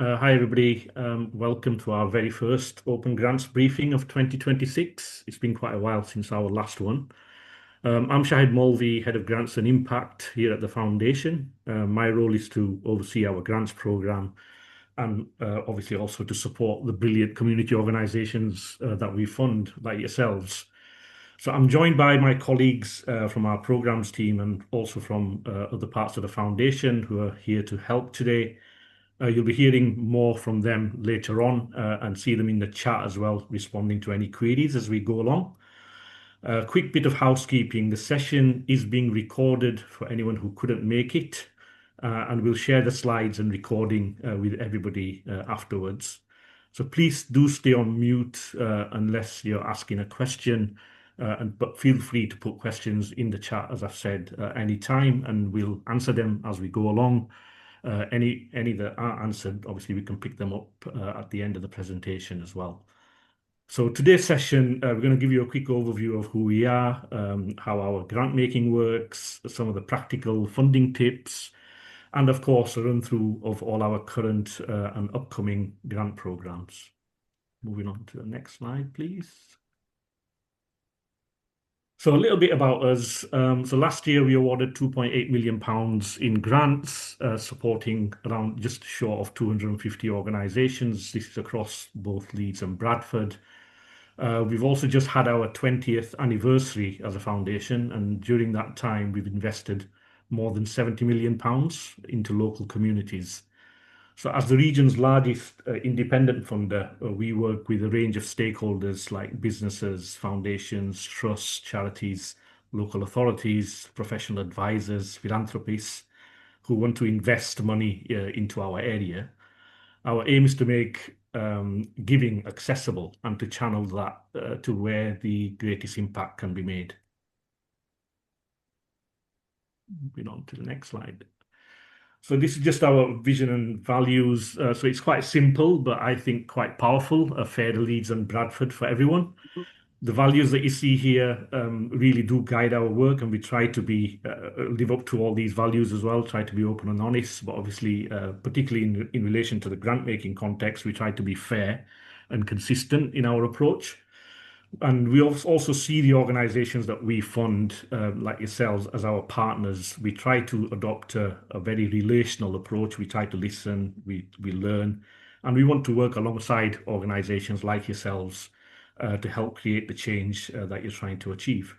Hi, everybody. Welcome to our very first Open Grants briefing of 2026. It's been quite a while since our last one. I'm Shahid Molvi, Head of Grants and Impact here at the Foundation. My role is to oversee our grants programme and obviously also to support the brilliant community organisations that we fund, like yourselves. So I'm joined by my colleagues from our programmes team and also from other parts of the Foundation who are here to help today. You'll be hearing more from them later on and see them in the chat as well, responding to any queries as we go along. A quick bit of housekeeping. The session is being recorded for anyone who couldn't make it, and we'll share the slides and recording with everybody afterwards. So please do stay on mute unless you're asking a question, but feel free to put questions in the chat, as I've said, any time, and we'll answer them as we go along. Any that aren't answered, obviously we can pick them up at the end of the presentation as well. So today's session, we're going to give you a quick overview of who we are, how our grant making works, some of the practical funding tips, and of course a run through of all our current and upcoming grant programs. Moving on to the next slide, please. So a little bit about us. So last year we awarded £2.8 million in grants, supporting around just short of 250 organisations. This is across both Leeds and Bradford. We've also just had our 20th anniversary as a foundation, and during that time we've invested more than £70 million into local communities. So as the region's largest independent funder, we work with a range of stakeholders like businesses, foundations, trusts, charities, local authorities, professional advisors, philanthropists who want to invest money into our area. Our aim is to make giving accessible and to channel that to where the greatest impact can be made. Moving on to the next slide. So this is just our vision and values. So it's quite simple, but I think quite powerful. A fair Leeds and Bradford for everyone. The values that you see here really do guide our work, and we try to be live up to all these values as well. Try to be open and honest, but obviously, particularly in relation to the grant making context, we try to be fair and consistent in our approach. And we also see the organizations that we fund, like yourselves, as our partners. We try to adopt a very relational approach. We try to listen, we learn, and we want to work alongside organizations like yourselves to help create the change that you're trying to achieve.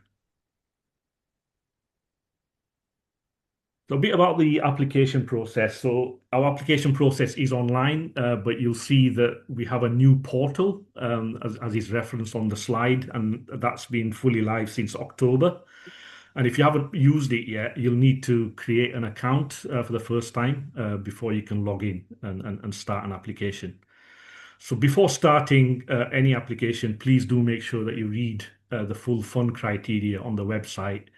So a bit about the application process. So our application process is online, but you'll see that we have a new portal, as is referenced on the slide, and that's been fully live since October. And if you haven't used it yet, you'll need to create an account for the first time before you can log in and start an application. So before starting any application, please do make sure that you read the full fund criteria on the website.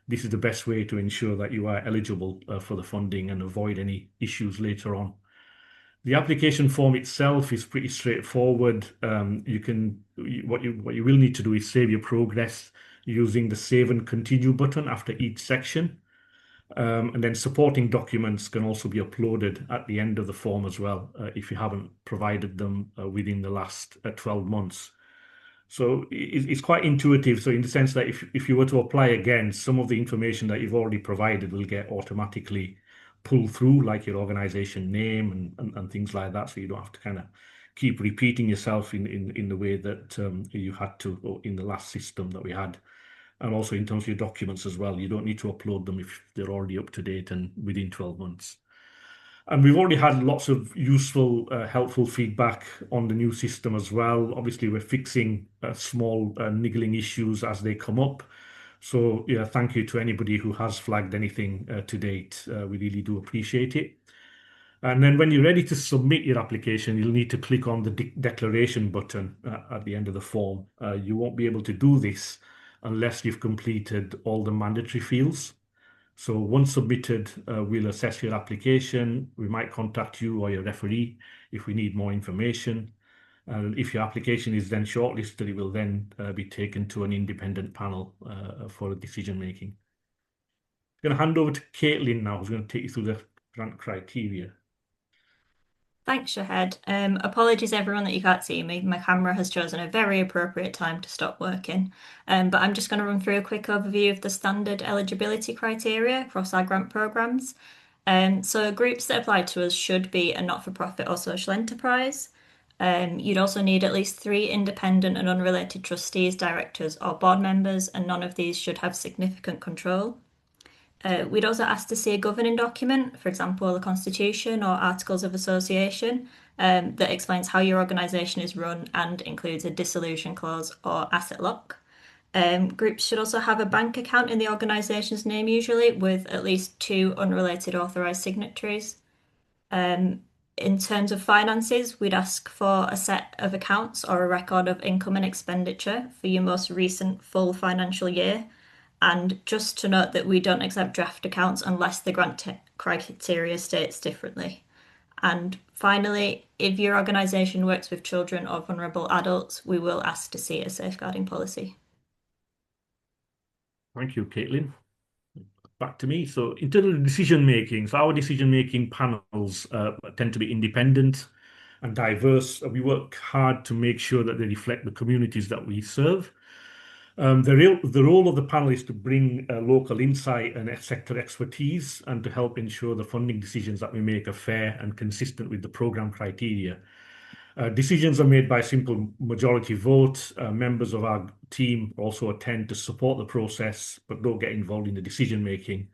This is the best way to ensure that you are eligible for the funding and avoid any issues later on. The application form itself is pretty straightforward. What you will need to do is save your progress using the Save and Continue button after each section. And then supporting documents can also be uploaded at the end of the form as well, if you haven't provided them within the last 12 months. So it's quite intuitive. So in the sense that if you were to apply again, some of the information that you've already provided will get automatically pulled through, like your organization name and things like that. So you don't have to kind of keep repeating yourself in the way that you had to in the last system that we had. And also in terms of your documents as well, you don't need to upload them if they're already up to date and within 12 months. And we've already had lots of useful, helpful feedback on the new system as well. Obviously, we're fixing small niggling issues as they come up. So yeah, thank you to anybody who has flagged anything to date. We really do appreciate it. And then when you're ready to submit your application, you'll need to click on the declaration button at the end of the form. You won't be able to do this unless you've completed all the mandatory fields. So once submitted, we'll assess your application. We might contact you or your referee if we need more information. And if your application is then shortlisted, it will then be taken to an independent panel for decision making. I'm going to hand over to Caitlin now, who's going to take you through the grant criteria. Thanks, Shahed. Apologies everyone that you can't see me. My camera has chosen a very appropriate time to stop working. But I'm just going to run through a quick overview of the standard eligibility criteria across our grant programs. So groups that apply to us should be a not-for-profit or social enterprise. You'd also need at least three independent and unrelated trustees, directors, or board members, and none of these should have significant control. We'd also ask to see a governing document, for example, a constitution or articles of association, that explains how your organisation is run and includes a dissolution clause or asset lock. Groups should also have a bank account in the organisation's name, usually, with at least two unrelated authorised signatories. Um, in terms of finances, we'd ask for a set of accounts or a record of income and expenditure for your most recent full financial year. And just to note that we don't accept draft accounts unless the grant criteria states differently. And finally, if your organisation works with children or vulnerable adults, we will ask to see a safeguarding policy. Thank you, Caitlin. Back to me. So, in terms of decision making, so our decision making panels tend to be independent and diverse. We work hard to make sure that they reflect the communities that we serve. The role of the panel is to bring local insight and sector expertise and to help ensure the funding decisions that we make are fair and consistent with the program criteria. Decisions are made by simple majority vote. Members of our team also attend to support the process, but don't get involved in the decision making.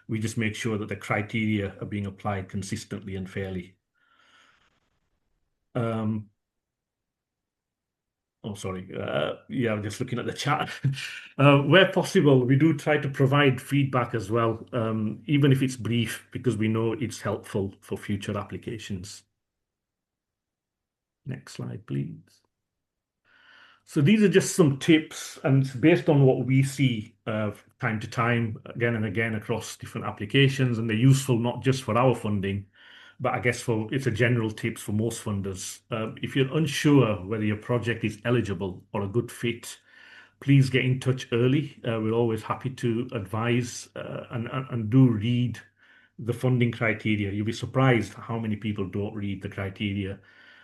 We just make sure that the criteria are being applied consistently and fairly. Um, oh, sorry. Yeah, I'm just looking at the chat. Where possible, we do try to provide feedback as well, even if it's brief, because we know it's helpful for future applications. Next slide, please. So these are just some tips, and it's based on what we see time to time, again and again across different applications, and they're useful not just for our funding, but I guess it's a general tips for most funders. If you're unsure whether your project is eligible or a good fit, please get in touch early. We're always happy to advise and do read the funding criteria. You'll be surprised how many people don't read the criteria.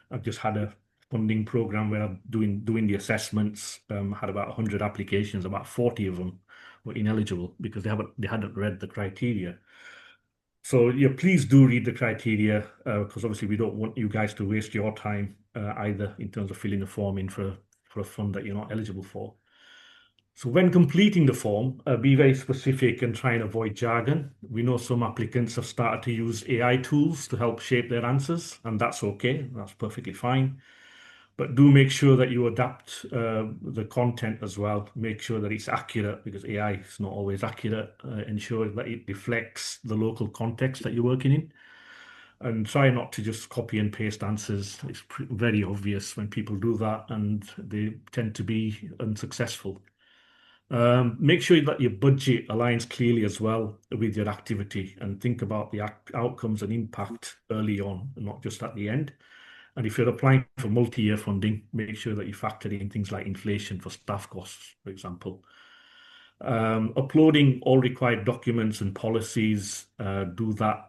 I've just had a funding program where I'm doing the assessments. Had about 100 applications, about 40 of them were ineligible because they hadn't read the criteria. So yeah, please do read the criteria because obviously we don't want you guys to waste your time either in terms of filling the form in for a fund that you're not eligible for. So when completing the form, be very specific and try and avoid jargon. We know some applicants have started to use AI tools to help shape their answers, and that's okay. That's perfectly fine. But do make sure that you adapt the content as well. Make sure that it's accurate because AI is not always accurate. Ensure that it reflects the local context that you're working in. And try not to just copy and paste answers. It's very obvious when people do that and they tend to be unsuccessful. Make sure that your budget aligns clearly as well with your activity and think about the outcomes and impact early on, and not just at the end. And if you're applying for multi-year funding, make sure that you factor in things like inflation for staff costs, for example. Uploading all required documents and policies, do that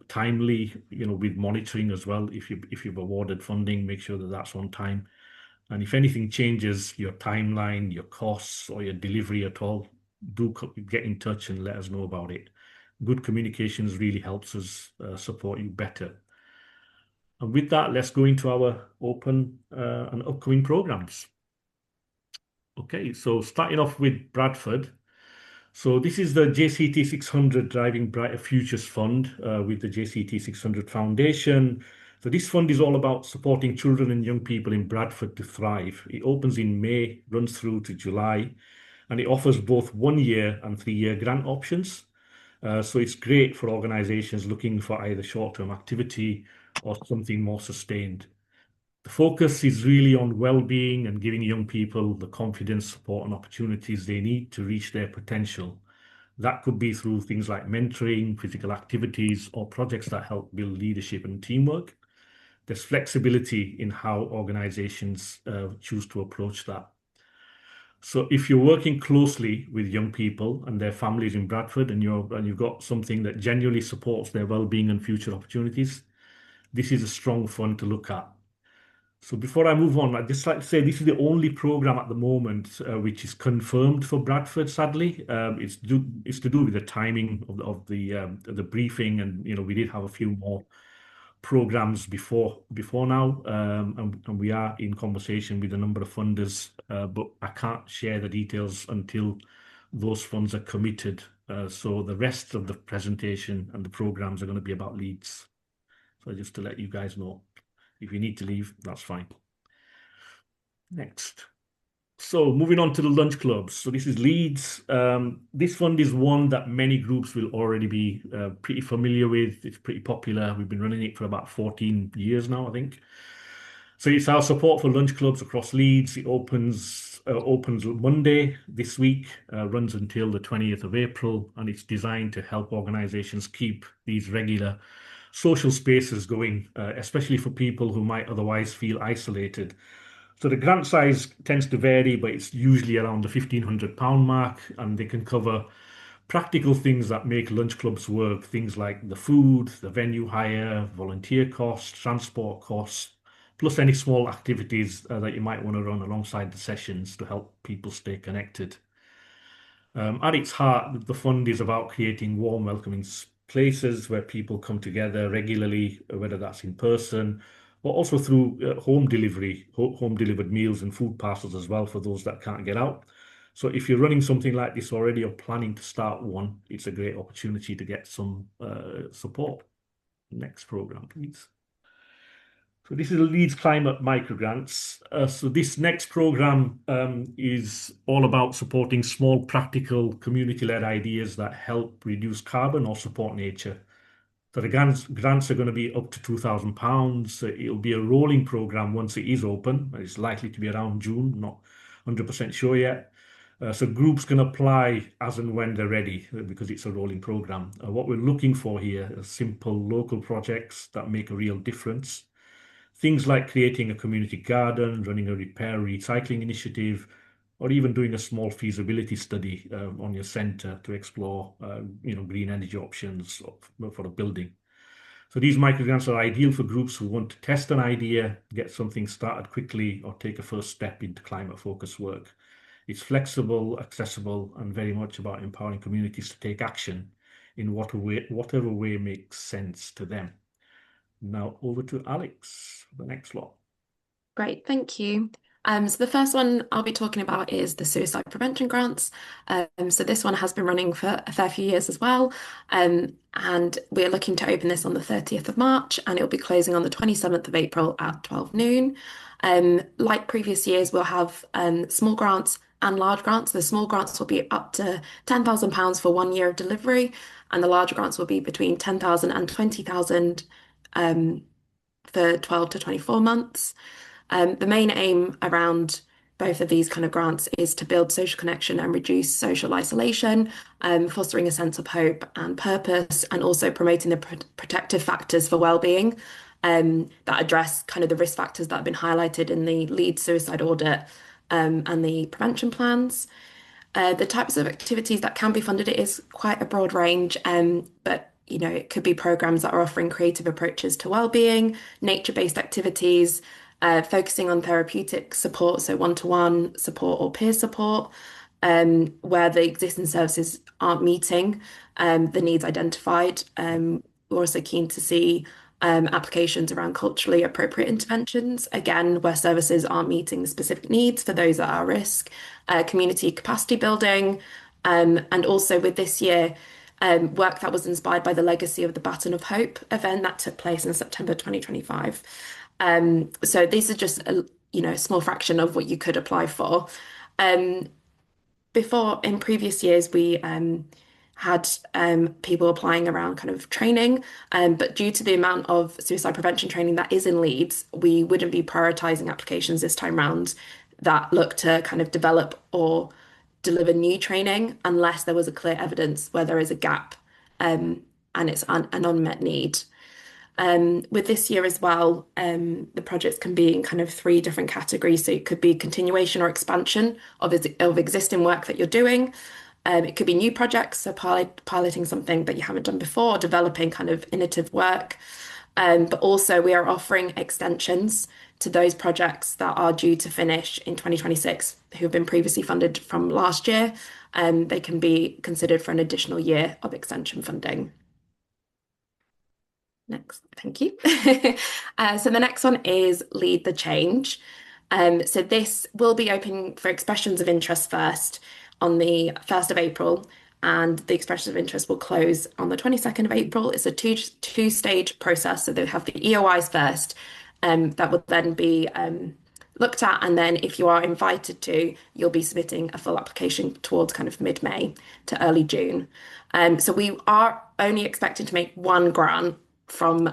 timely, with monitoring as well. If you've awarded funding, make sure that that's on time. And if anything changes, your timeline, your costs, or your delivery at all, do get in touch and let us know about it. Good communications really helps us support you better. And with that, let's go into our open and upcoming programs. Okay, so starting off with Bradford. So this is the JCT 600 Driving Brighter Futures Fund with the JCT 600 Foundation. So this fund is all about supporting children and young people in Bradford to thrive. It opens in May, runs through to July, and it offers both 1 year and 3 year grant options. So it's great for organizations looking for either short-term activity or something more sustained. The focus is really on well-being and giving young people the confidence, support, and opportunities they need to reach their potential. That could be through things like mentoring, physical activities, or projects that help build leadership and teamwork. There's flexibility in how organizations choose to approach that. So if you're working closely with young people and their families in Bradford and you've got something that genuinely supports their well-being and future opportunities, this is a strong fund to look at. So before I move on, I'd just like to say this is the only program at the moment which is confirmed for Bradford. Sadly, it's to do with the timing of the briefing, and we did have a few more programs before now, and we are in conversation with a number of funders, but I can't share the details until those funds are committed. So the rest of the presentation and the programs are going to be about Leeds. So just to let you guys know, if you need to leave, that's fine. Next. So moving on to the lunch clubs. So this is Leeds. This fund is one that many groups will already be pretty familiar with. It's pretty popular. We've been running it for about 14 years now, I think. So it's our support for lunch clubs across Leeds. It opens Monday this week, runs until the 20th of April, and it's designed to help organisations keep these regular social spaces going, especially for people who might otherwise feel isolated. So the grant size tends to vary, but it's usually around the £1,500 mark, and they can cover practical things that make lunch clubs work, things like the food, the venue hire, volunteer costs, transport costs, plus any small activities that you might want to run alongside the sessions to help people stay connected. At its heart, the fund is about creating warm, welcoming places where people come together regularly, whether that's in person or also through home delivery, home delivered meals and food parcels as well for those that can't get out. So if you're running something like this already or planning to start one, it's a great opportunity to get some support. Next program, please. So this is the Leeds Climate Microgrants. So this next program is all about supporting small, practical, community-led ideas that help reduce carbon or support nature. So the grants are going to be up to £2,000. It'll be a rolling program once it is open. It's likely to be around June, not 100% sure yet. So groups can apply as and when they're ready because it's a rolling program. What we're looking for here are simple local projects that make a real difference. Things like creating a community garden, running a repair recycling initiative, or even doing a small feasibility study on your centre to explore, green energy options for a building. So these microgrants are ideal for groups who want to test an idea, get something started quickly, or take a first step into climate-focused work. It's flexible, accessible, and very much about empowering communities to take action in whatever way makes sense to them. Now over to Alex for the next lot. Great, thank you. So the first one I'll be talking about is the suicide prevention grants. So this one has been running for a fair few years as well. And we're looking to open this on the 30th of March, and it'll be closing on the 27th of April at 12 noon. Like previous years, we'll have small grants and large grants. The small grants will be up to £10,000 for 1 year of delivery, and the larger grants will be between 10,000 and 20,000 for 12 to 24 months. The main aim around both of these kind of grants is to build social connection and reduce social isolation, fostering a sense of hope and purpose, and also promoting the protective factors for well-being that address kind of the risk factors that have been highlighted in the Leeds suicide audit and the prevention plans. The types of activities that can be funded, it is quite a broad range, but it could be programs that are offering creative approaches to well-being, nature-based activities, focusing on therapeutic support, so one-to-one support or peer support, where the existing services aren't meeting the needs identified. We're also keen to see applications around culturally appropriate interventions, again, where services aren't meeting the specific needs for those at our risk, community capacity building, and also with this year, work that was inspired by the Legacy of the Baton of Hope event that took place in September 2025. So these are just a small fraction of what you could apply for. Before, in previous years, we had people applying around kind of training, but due to the amount of suicide prevention training that is in Leeds, we wouldn't be prioritising applications this time round that look to kind of develop or deliver new training unless there was a clear evidence where there is a gap and it's an unmet need. With this year as well, the projects can be in kind of 3 different categories. So it could be continuation or expansion of existing work that you're doing. It could be new projects, so piloting something that you haven't done before, developing kind of innovative work. But also we are offering extensions to those projects that are due to finish in 2026 who have been previously funded from last year. They can be considered for an additional year of extension funding. Next, thank you. So the next one is Lead the Change. So this will be open for expressions of interest first on the 1st of April, and the expressions of interest will close on the 22nd of April. It's a two-stage process. So they have the EOIs first, that will then be looked at, and then if you are invited to, you'll be submitting a full application towards kind of mid-May to early June. So we are only expecting to make one grant from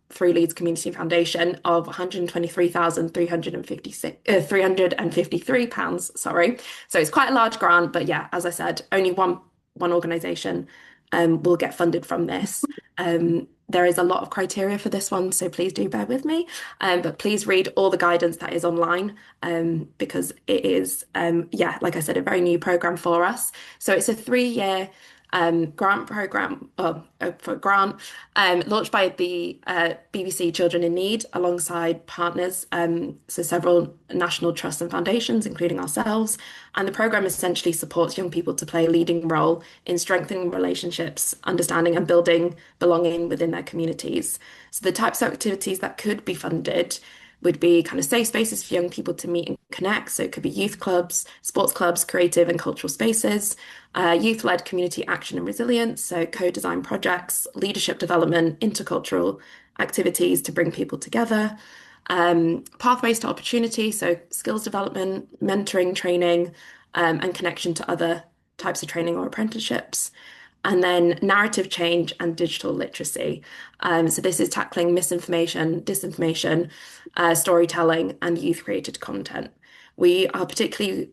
through Leeds Community Foundation of £123,353. Sorry, so it's quite a large grant, but yeah, as I said, only one organisation will get funded from this. There is a lot of criteria for this one, so please do bear with me. But please read all the guidance that is online, because it is, yeah, like I said, a very new programme for us. So it's a 3-year grant programme for grant launched by the BBC Children in Need alongside partners, so several national trusts and foundations, including ourselves. And the programme essentially supports young people to play a leading role in strengthening relationships, understanding and building belonging within their communities. So the types of activities that could be funded would be kind of safe spaces for young people to meet and connect. So it could be youth clubs, sports clubs, creative and cultural spaces, youth-led community action and resilience, so co-design projects, leadership development, intercultural activities to bring people together, pathways to opportunity, so skills development, mentoring, training, and connection to other types of training or apprenticeships. And then narrative change and digital literacy. So this is tackling misinformation, disinformation, storytelling, and youth-created content. We are particularly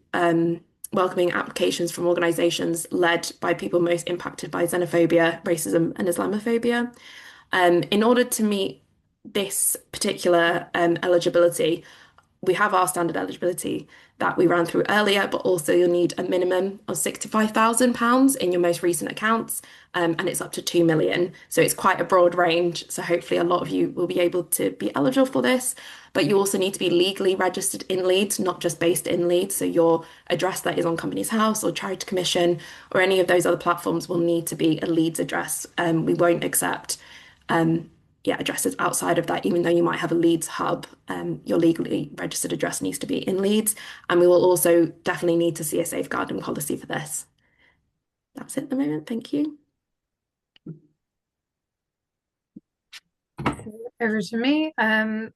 welcoming applications from organisations led by people most impacted by xenophobia, racism, and Islamophobia. In order to meet this particular eligibility, we have our standard eligibility that we ran through earlier, but also you'll need a minimum of £65,000 in your most recent accounts, and it's up to 2 million. So it's quite a broad range. So hopefully a lot of you will be able to be eligible for this, but you also need to be legally registered in Leeds, not just based in Leeds. So your address that is on Companies House or Charity Commission or any of those other platforms will need to be a Leeds address. We won't accept addresses outside of that, even though you might have a Leeds hub, your legally registered address needs to be in Leeds. And we will also definitely need to see a safeguarding policy for this. That's it at the moment. Thank you. Over to me. I've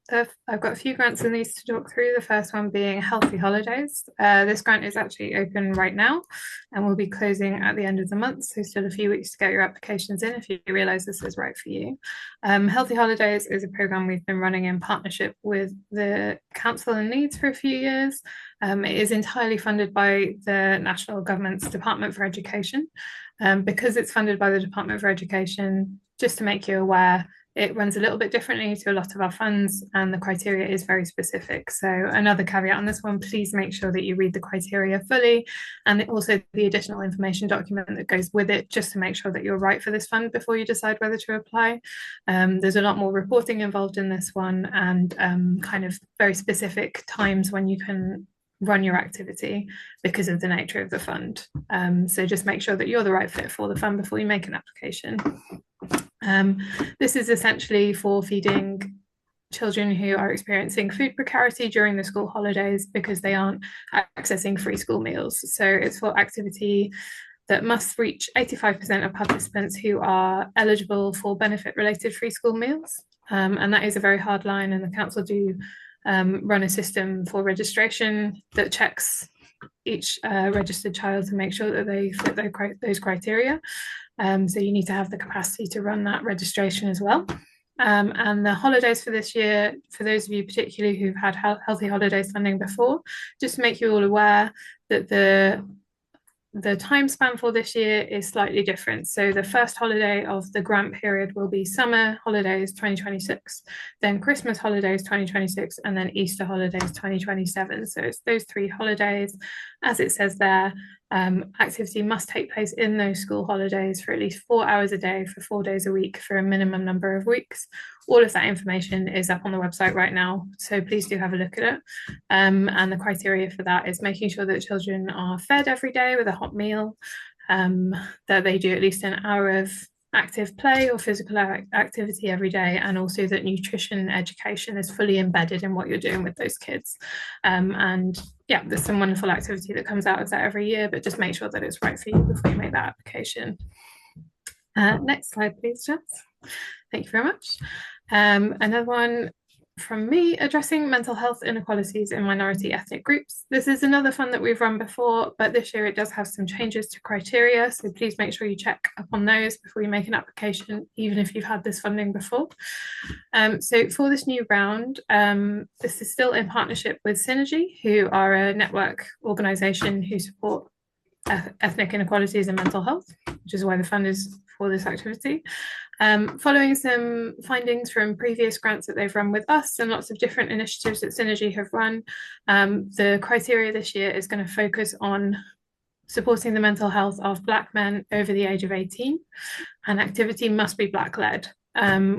got a few grants in these to talk through. The first one being Healthy Holidays. This grant is actually open right now and will be closing at the end of the month. So still a few weeks to get your applications in if you realise this is right for you. Healthy Holidays is a programme we've been running in partnership with the Council in Leeds for a few years. It is entirely funded by the National Government's Department for Education. Because it's funded by the Department for Education, just to make you aware, it runs a little bit differently to a lot of our funds, and the criteria is very specific. So another caveat on this one, please make sure that you read the criteria fully, and also the additional information document that goes with it, just to make sure that you're right for this fund before you decide whether to apply. There's a lot more reporting involved in this one, and kind of very specific times when you can run your activity because of the nature of the fund. So just make sure that you're the right fit for the fund before you make an application. This is essentially for feeding children who are experiencing food precarity during the school holidays because they aren't accessing free school meals. So it's for activity that must reach 85% of participants who are eligible for benefit-related free school meals. And that is a very hard line, and the council do run a system for registration that checks each registered child to make sure that they fit those criteria. So you need to have the capacity to run that registration as well. And the holidays for this year, for those of you particularly who've had Healthy Holidays funding before, just to make you all aware that the time span for this year is slightly different. So the first holiday of the grant period will be summer holidays 2026, then Christmas holidays 2026, and then Easter holidays 2027. So it's those 3 holidays, as it says there. Activity must take place in those school holidays for at least 4 hours a day for 4 days a week for a minimum number of weeks. All of that information is up on the website right now, so please do have a look at it. And the criteria for that is making sure that children are fed every day with a hot meal, that they do at least an hour of active play or physical activity every day, and also that nutrition education is fully embedded in what you're doing with those kids. And yeah, there's some wonderful activity that comes out of that every year, but just make sure that it's right for you before you make that application. Next slide, please, Jess. Thank you very much. Another one from me, addressing mental health inequalities in minority ethnic groups. This is another fund that we've run before, but this year it does have some changes to criteria, so please make sure you check up on those before you make an application, even if you've had this funding before. So for this new round, this is still in partnership with Synergy, who are a network organisation who support ethnic inequalities in mental health, which is why the fund is for this activity. Following some findings from previous grants that they've run with us and lots of different initiatives that Synergy have run, the criteria this year is going to focus on supporting the mental health of Black men over the age of 18, and activity must be Black-led.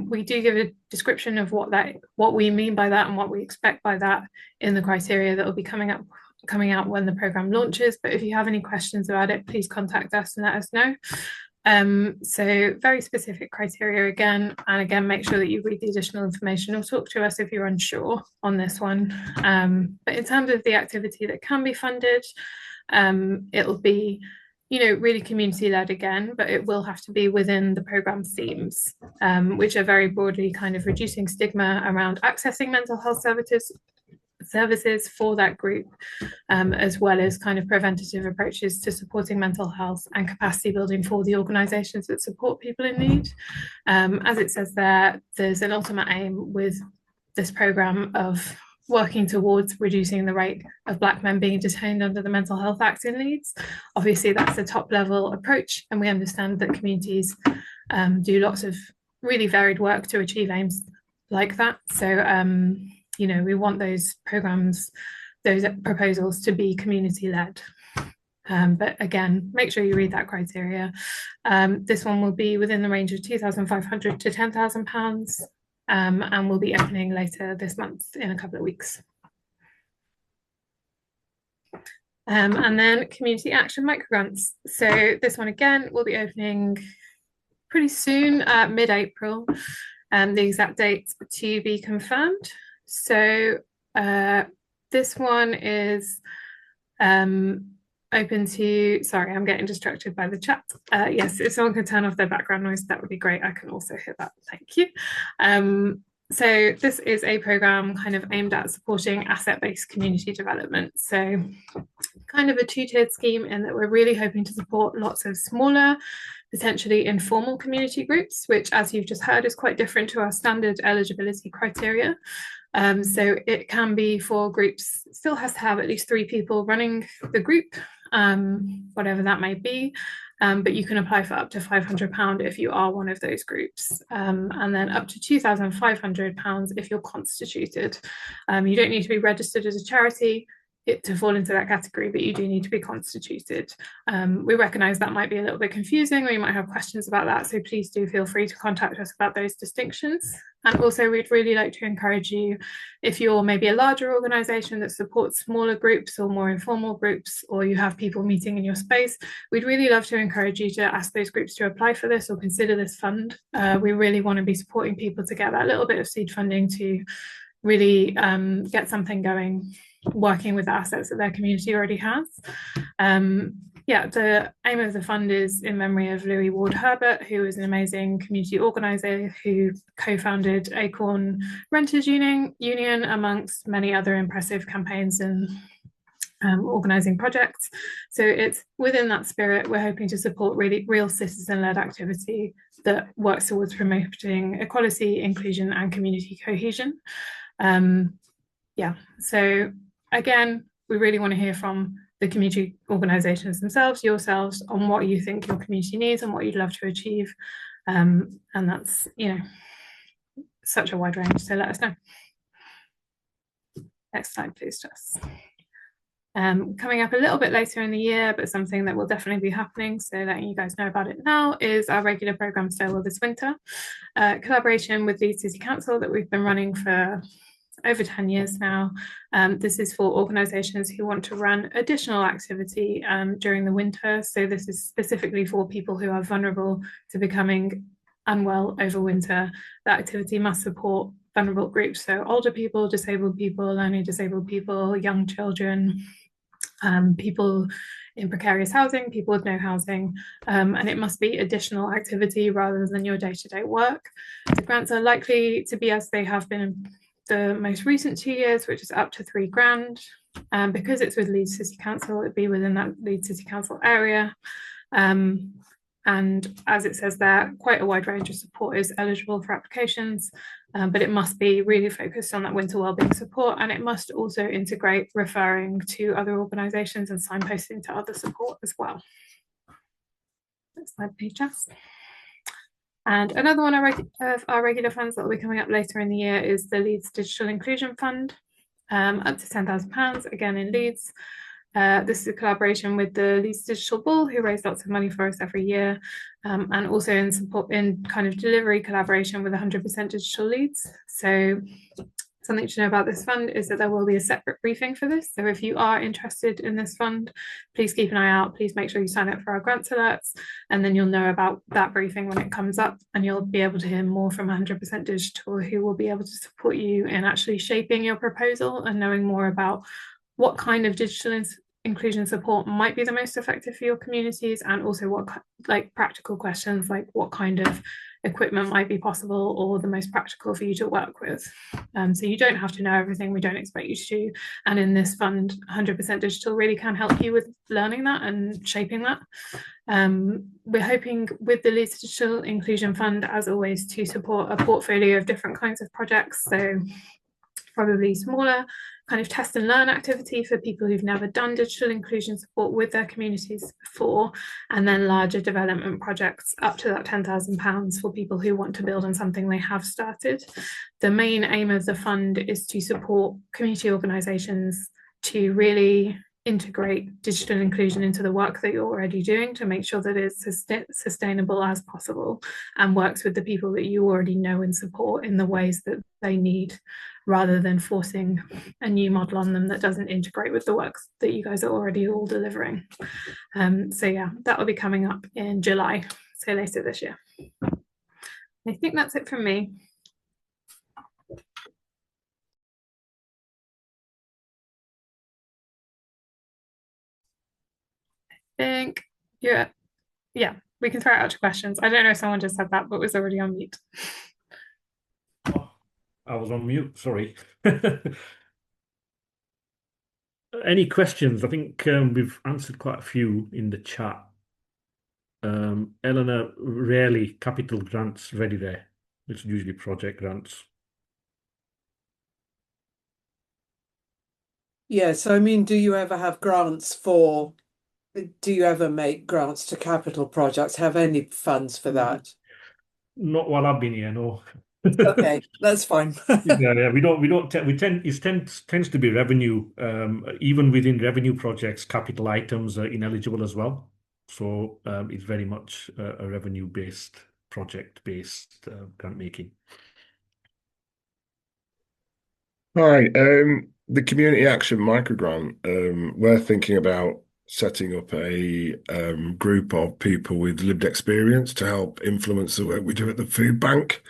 We do give a description of what we mean by that and what we expect by that in the criteria that will be coming out when the programme launches, but if you have any questions about it, please contact us and let us know. So very specific criteria again, and again, make sure that you read the additional information or talk to us if you're unsure on this one. But in terms of the activity that can be funded, it'll be, really community-led again, but it will have to be within the programme themes, which are very broadly kind of reducing stigma around accessing mental health services for that group, as well as kind of preventative approaches to supporting mental health and capacity building for the organisations that support people in need. As it says there, there's an ultimate aim with this programme of working towards reducing the rate of Black men being detained under the Mental Health Act in Leeds. Obviously, that's a top-level approach, and we understand that communities do lots of really varied work to achieve aims like that. So we want those programmes, those proposals to be community-led. But again, make sure you read that criteria. This one will be within the range of £2,500 to £10,000, and will be opening later this month in a couple of weeks. And then community action microgrants. So this one again will be opening pretty soon, mid-April. The exact date to be confirmed. So this one is open to, sorry, I'm getting distracted by the chat. Yes, if someone could turn off their background noise, that would be great. I can also hear that, thank you. So this is a programme kind of aimed at supporting asset-based community development. So kind of a two-tiered scheme in that we're really hoping to support lots of smaller, potentially informal community groups, which, as you've just heard, is quite different to our standard eligibility criteria. So it can be for groups, still has to have at least 3 people running the group, whatever that may be, but you can apply for up to £500 if you are one of those groups, and then up to £2,500 if you're constituted. You don't need to be registered as a charity to fall into that category, but you do need to be constituted. We recognise that might be a little bit confusing, or you might have questions about that, so please do feel free to contact us about those distinctions. And also, we'd really like to encourage you, if you're maybe a larger organisation that supports smaller groups or more informal groups, or you have people meeting in your space, we'd really love to encourage you to ask those groups to apply for this or consider this fund. We really want to be supporting people to get that little bit of seed funding to really get something going, working with the assets that their community already has. The aim of the fund is in memory of Louis Ward Herbert, who is an amazing community organiser who co-founded Acorn Renters Union, amongst many other impressive campaigns and organising projects. So it's within that spirit, we're hoping to support really real citizen-led activity that works towards promoting equality, inclusion and community cohesion. So again, we really want to hear from the community organisations themselves, yourselves, on what you think your community needs and what you'd love to achieve. And that's, such a wide range, so let us know. Next slide, please, Jess. Coming up a little bit later in the year, but something that will definitely be happening, so letting you guys know about it now, is our regular programme Stairwell this winter. Collaboration with Leeds City Council that we've been running for over 10 years now. This is for organisations who want to run additional activity during the winter. So this is specifically for people who are vulnerable to becoming unwell over winter. The activity must support vulnerable groups, so older people, disabled people, learning disabled people, young children, people in precarious housing, people with no housing, and it must be additional activity rather than your day-to-day work. The grants are likely to be as they have been in the most recent 2 years, which is up to £3,000. Because it's with Leeds City Council, it'd be within that Leeds City Council area. And as it says there, quite a wide range of support is eligible for applications, but it must be really focused on that winter wellbeing support, and it must also integrate referring to other organisations and signposting to other support as well. Next slide, please, Jess. And another one of our regular funds that will be coming up later in the year is the Leeds Digital Inclusion Fund, up to £10,000, again in Leeds. This is a collaboration with the Leeds Digital Ball, who raise lots of money for us every year, and also in support in kind of delivery collaboration with 100% Digital Leeds. So something to know about this fund is that there will be a separate briefing for this. So if you are interested in this fund, please keep an eye out. Please make sure you sign up for our grants alerts, and then you'll know about that briefing when it comes up, and you'll be able to hear more from 100% Digital, who will be able to support you in actually shaping your proposal and knowing more about what kind of digital inclusion support might be the most effective for your communities, and also what like practical questions like what kind of equipment might be possible or the most practical for you to work with. So you don't have to know everything, we don't expect you to, and in this fund 100% Digital really can help you with learning that and shaping that. We're hoping with the Leeds Digital Inclusion Fund, as always, to support a portfolio of different kinds of projects, so probably smaller kind of test and learn activity for people who've never done digital inclusion support with their communities before, and then larger development projects up to that £10,000 for people who want to build on something they have started. The main aim of the fund is to support community organisations to really integrate digital inclusion into the work that you're already doing, to make sure that it's sustainable as possible and works with the people that you already know and support in the ways that they need, rather than forcing a new model on them that doesn't integrate with the work that you guys are already all delivering. So yeah, that will be coming up in July, so later this year. I think that's it from me. I think, yeah, we can throw it out to questions. I don't know if someone just said that, but was already on mute. Oh, I was on mute, sorry. Any questions? I think we've answered quite a few in the chat. Eleanor, rarely capital grants ready there. It's usually project grants. Yeah, so I mean, do you ever have grants for, do you ever make grants to capital projects? Have any funds for that? Not while I've been here, no. Okay, that's fine. Yeah, we tends to be revenue. Even within revenue projects, capital items are ineligible as well. So it's very much a revenue-based, project-based grant making. Hi, the Community Action Microgrant, we're thinking about setting up a group of people with lived experience to help influence the work we do at the food bank.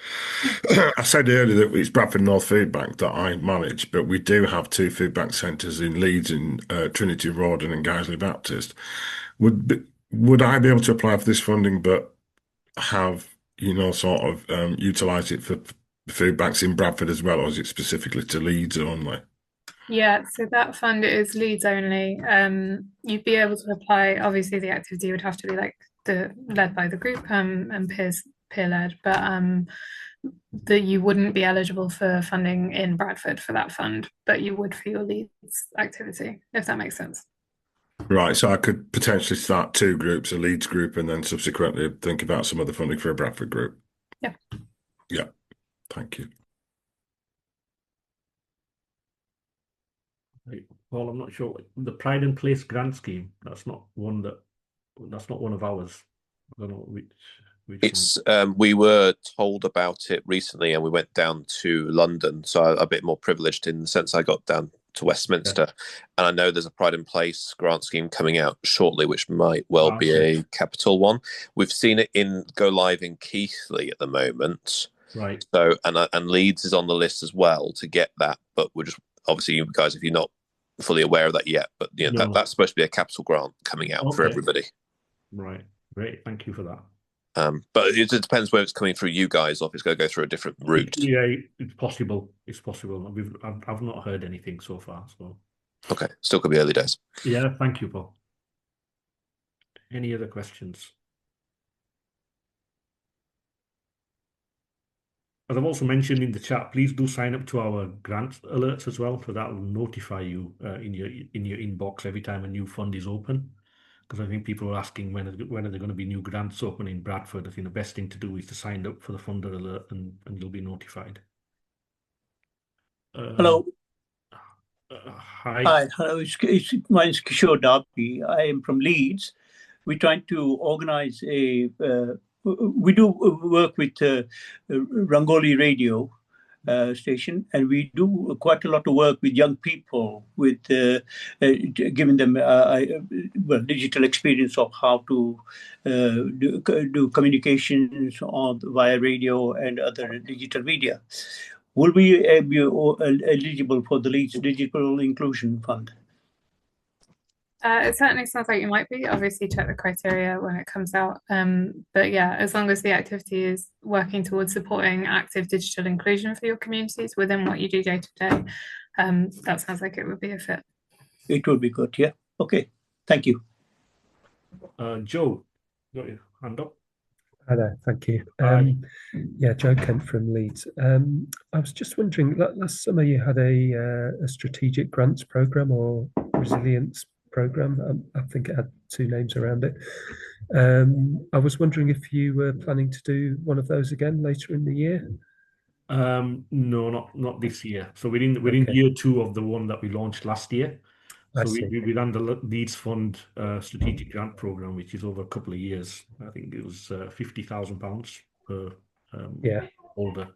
I said earlier that it's Bradford North Food Bank that I manage, but we do have 2 food bank centres in Leeds, in Trinity Rawdon and Guiseley Baptist. Would I be able to apply for this funding, but have, sort of utilise it for food banks in Bradford as well, or is it specifically to Leeds only? Yeah, so that fund is Leeds only. You'd be able to apply. Obviously, the activity would have to be like led by the group and peer led, but that you wouldn't be eligible for funding in Bradford for that fund, but you would for your Leeds activity, if that makes sense. Right, so I could potentially start 2 groups, a Leeds group, and then subsequently think about some other funding for a Bradford group. Yeah. Yeah, thank you. Paul, I'm not sure. The Pride and Place grant scheme, that's not one of ours. I don't know which one. It's we were told about it recently, and we went down to London, so I'm a bit more privileged in the sense I got down to Westminster, and I know there's a Pride and Place grant scheme coming out shortly, which might well be a capital one. We've seen it go live in Keighley at the moment, right? So and Leeds is on the list as well to get that, but we're just obviously, you guys, if you're not fully aware of that yet, but you know that's supposed to be a capital grant coming out for everybody. Right, great, thank you for that. But it depends whether it's coming through you guys or if it's going to go through a different route. Yeah, it's possible. It's possible. I've not heard anything so far. So okay, still could be early days. Yeah, thank you, Paul. Any other questions? As I've also mentioned in the chat, please do sign up to our grant alerts as well, so that will notify you in your inbox every time a new fund is open. Because I think people are asking when are there going to be new grants open in Bradford. I think the best thing to do is to sign up for the funder alert, and you'll be notified. Hello. Hi. Hi. Hello. My name is Kishore Darby. I am from Leeds. We're trying to organize we do work with Rangoli Radio station, and we do quite a lot of work with young people, with giving them digital experience of how to do communications via radio and other digital media. Will we be eligible for the Leeds Digital Inclusion Fund? It certainly sounds like you might be. Obviously, check the criteria when it comes out. But yeah, as long as the activity is working towards supporting active digital inclusion for your communities within what you do day to day, that sounds like it would be a fit. It would be good, yeah. Okay, thank you. Joe, got your hand up. Hi there, thank you. Yeah, Joe Kent from Leeds. I was just wondering, last summer you had a strategic grants program or resilience program. I think it had two names around it. I was wondering if you were planning to do one of those again later in the year. No, not this year. So we're in year 2 of the one that we launched last year. So we ran the Leeds Fund strategic grant program, which is over a couple of years. I think it was £50,000 per holder.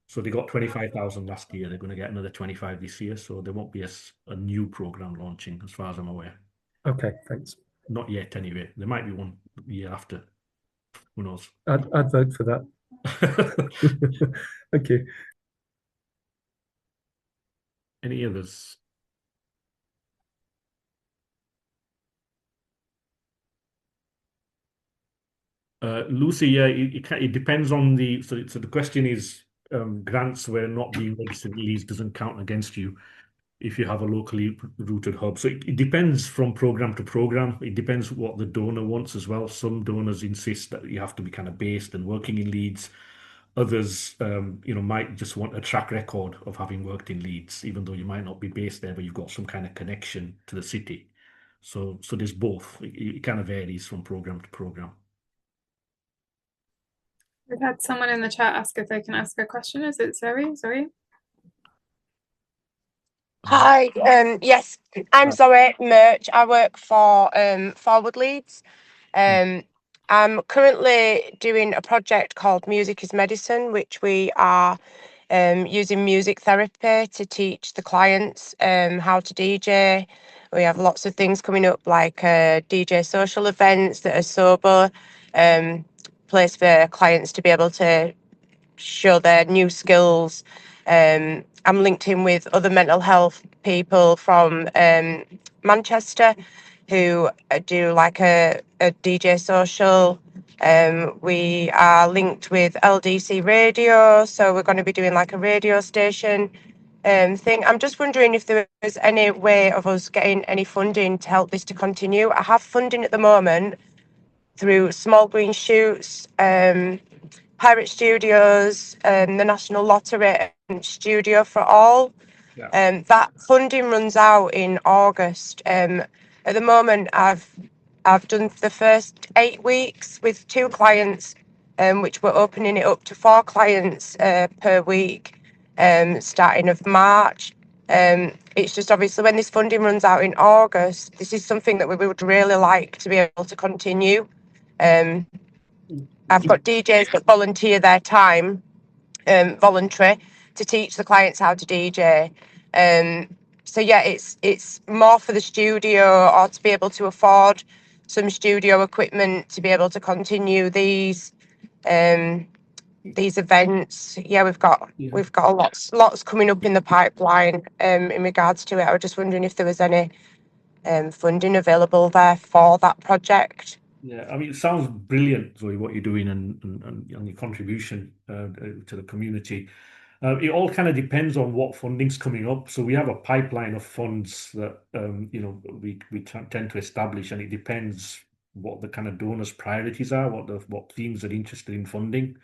So they got 25,000 last year. They're going to get another 25 this year. So there won't be a new program launching, as far as I'm aware. Okay, thanks. Not yet, anyway. There might be one year after. Who knows? I'd vote for that. Thank you. Any others? Lucy, yeah, it depends on the. So the question is, grants where not being registered in Leeds doesn't count against you if you have a locally rooted hub. So it depends from program to program. It depends what the donor wants as well. Some donors insist that you have to be kind of based and working in Leeds. Others, might just want a track record of having worked in Leeds, even though you might not be based there, but you've got some kind of connection to the city. So there's both. It kind of varies from program to program. We've had someone in the chat ask if they can ask a question. Is it Zoe? Sorry. Hi, yes, I'm Zoe Merch. I work for Forward Leeds. I'm currently doing a project called Music is Medicine, which we are using music therapy to teach the clients how to DJ. We have lots of things coming up, like DJ social events that are sober, place for clients to be able to show their new skills. I'm linked in with other mental health people from Manchester who do like a DJ social. We are linked with LDC radio, so we're going to be doing like a radio station thing. I'm just wondering if there is any way of us getting any funding to help this to continue. I have funding at the moment through Small Green Shoots, Pirate Studios, the National Lottery, and Studio for All. That funding runs out in August. At the moment, I've done the first 8 weeks with 2 clients, which we're opening it up to 4 clients per week, starting of March. It's just obviously when this funding runs out in August, this is something that we would really like to be able to continue. I've got DJs that volunteer their time, voluntary, to teach the clients how to DJ. So yeah, it's more for the studio or to be able to afford some studio equipment to be able to continue these events. Yeah, we've got lots coming up in the pipeline in regards to it. I was just wondering if there was any funding available there for that project. Yeah, I mean, it sounds brilliant, Zoe, what you're doing and your contribution to the community. It all kind of depends on what funding's coming up. So we have a pipeline of funds that we tend to establish, and it depends what the kind of donors' priorities are, what themes are interested in funding.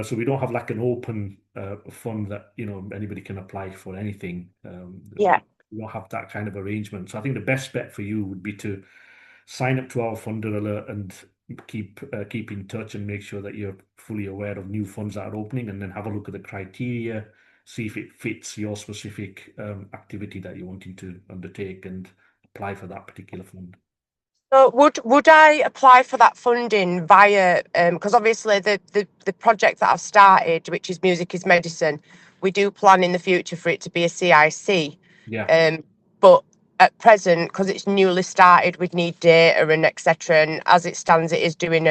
So we don't have like an open fund that anybody can apply for anything. Yeah. We don't have that kind of arrangement. So I think the best bet for you would be to sign up to our funder alert and keep in touch and make sure that you're fully aware of new funds that are opening, and then have a look at the criteria, see if it fits your specific activity that you're wanting to undertake, and apply for that particular fund. So would I apply for that funding via because obviously the project that I've started, which is Music is Medicine, we do plan in the future for it to be a CIC. Yeah. But at present, because it's newly started, we'd need data and etc. And as it stands, it's doing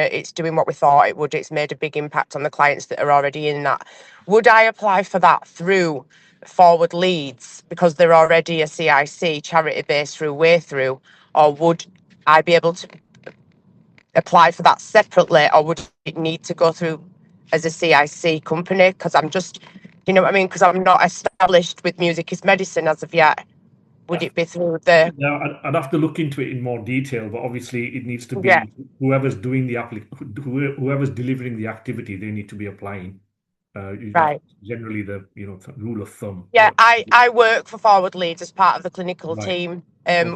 what we thought it would. It's made a big impact on the clients that are already in that. Would I apply for that through Forward Leeds because they're already a CIC charity based through Way Through, or would I be able to apply for that separately, or would it need to go through as a CIC company? Because I'm just, you know what I mean? Because I'm not established with Music is Medicine as of yet. Would it be through the? Yeah, I'd have to look into it in more detail, but obviously it needs to be Yeah. whoever's doing the whoever's delivering the activity, they need to be applying. Right. Generally, the rule of thumb. Yeah, I work for Forward Leeds as part of the clinical Right. team.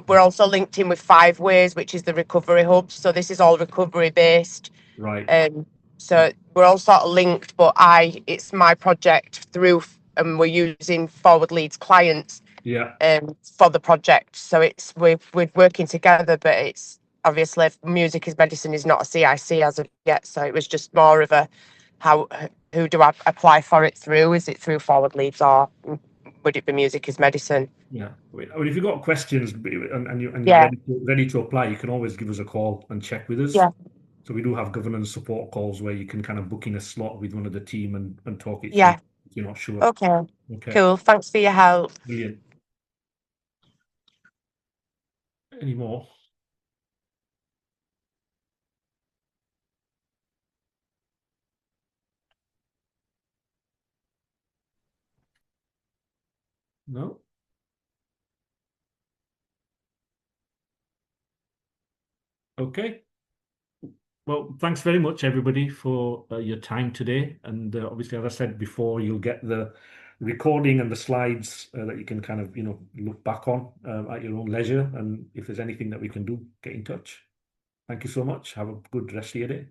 We're also linked in with 5 Ways, which is the recovery hub. So this is all recovery based. Right. So we're all sort of linked, but it's my project through, and we're using Forward Leeds clients. Yeah. For the project. So we're working together, but it's obviously Music is Medicine is not a CIC as of yet. So it was just more of a who do I apply for it through? Is it through Forward Leeds, or would it be Music is Medicine? Yeah. I mean, if you've got questions and you're Yeah. ready to apply, you can always give us a call and check with us. Yeah. So we do have governance support calls where you can kind of book in a slot with one of the team and talk it Yeah. through if you're not sure. Okay. Okay. Cool. Thanks for your help. Brilliant. Any more? No? Okay. Well, thanks very much, everybody, for your time today. And obviously, as I said before, you'll get the recording and the slides that you can kind of, look back on at your own leisure. And if there's anything that we can do, get in touch. Thank you so much. Have a good rest of your day.